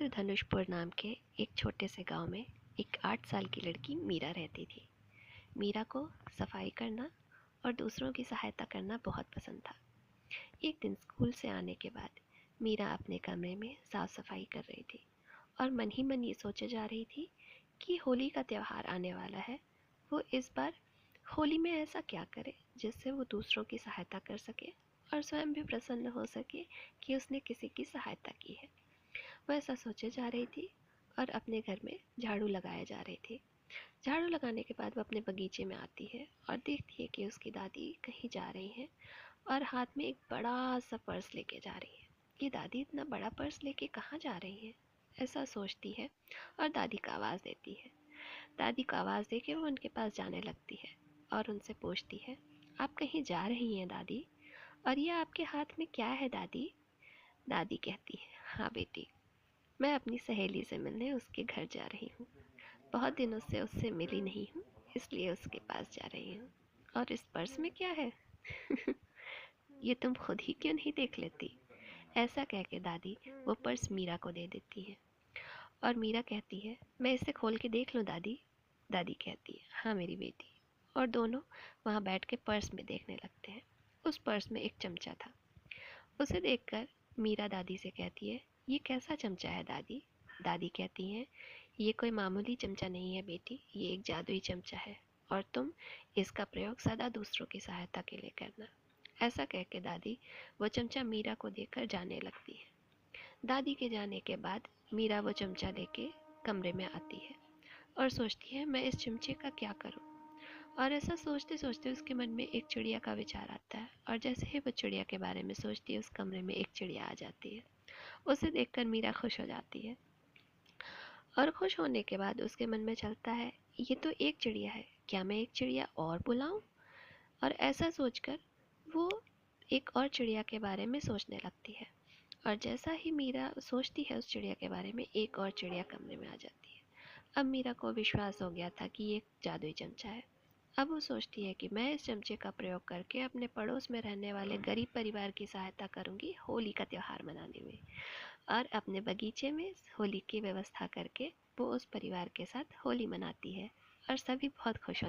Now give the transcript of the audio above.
इंद्रधनुषपुर नाम के एक छोटे से गांव में एक 8 साल की लड़की मीरा रहती थी। मीरा को सफाई करना और दूसरों की सहायता करना बहुत पसंद था। एक दिन स्कूल से आने के बाद मीरा अपने कमरे में साफ सफाई कर रही थी और मन ही मन ये सोचे जा रही थी कि होली का त्यौहार आने वाला है। वो इस बार होली में ऐसा क्या करे जिससे वो दूसरों की सहायता कर सके और स्वयं भी प्रसन्न हो सके कि उसने किसी की सहायता की है। वो ऐसा सोचे जा रही थी और अपने घर में झाड़ू लगाए जा रही थी। झाड़ू लगाने के बाद वो अपने बगीचे में आती है और देखती है कि उसकी दादी कहीं जा रही हैं और हाथ में एक बड़ा सा पर्स लेके जा रही है। ये दादी इतना बड़ा पर्स लेके कहाँ जा रही हैं, ऐसा सोचती है और दादी को आवाज़ देती है। दादी को आवाज़ दे के वो उनके पास जाने लगती है और उनसे पूछती है, आप कहीं जा रही हैं दादी? और ये आपके हाथ में क्या है दादी? दादी कहती है, हाँ बेटी, मैं अपनी सहेली से मिलने उसके घर जा रही हूँ। बहुत दिनों से उससे मिली नहीं हूँ, इसलिए उसके पास जा रही हूँ। और इस पर्स में क्या है? ये तुम खुद ही क्यों नहीं देख लेती? ऐसा कह के दादी वो पर्स मीरा को दे देती है और मीरा कहती है, मैं इसे खोल के देख लूँ दादी? दादी कहती है, हाँ मेरी बेटी। और दोनों वहाँ बैठ के पर्स में देखने लगते हैं। उस पर्स में एक चमचा था। उसे देखकर मीरा दादी से कहती है, ये कैसा चमचा है दादी? दादी कहती हैं, ये कोई मामूली चमचा नहीं है बेटी, ये एक जादुई चमचा है और तुम इसका प्रयोग सदा दूसरों की सहायता के लिए करना। ऐसा कह के दादी वो चमचा मीरा को देकर जाने लगती है। दादी के जाने के बाद मीरा वो चमचा लेके कमरे में आती है और सोचती है, मैं इस चमचे का क्या करूं? और ऐसा सोचते सोचते उसके मन में एक चिड़िया का विचार आता है और जैसे ही वो चिड़िया के बारे में सोचती है, उस कमरे में एक चिड़िया आ जाती है। उसे देखकर मीरा खुश हो जाती है और खुश होने के बाद उसके मन में चलता है, ये तो एक चिड़िया है, क्या मैं एक चिड़िया और बुलाऊं? और ऐसा सोचकर वो एक और चिड़िया के बारे में सोचने लगती है। और जैसा ही मीरा सोचती है उस चिड़िया के बारे में, एक और चिड़िया कमरे में आ जाती है। अब मीरा को विश्वास हो गया था कि ये एक जादुई चमचा है। अब वो सोचती है कि मैं इस चमचे का प्रयोग करके अपने पड़ोस में रहने वाले गरीब परिवार की सहायता करूंगी होली का त्यौहार मनाने में। और अपने बगीचे में होली की व्यवस्था करके वो उस परिवार के साथ होली मनाती है और सभी बहुत खुश हो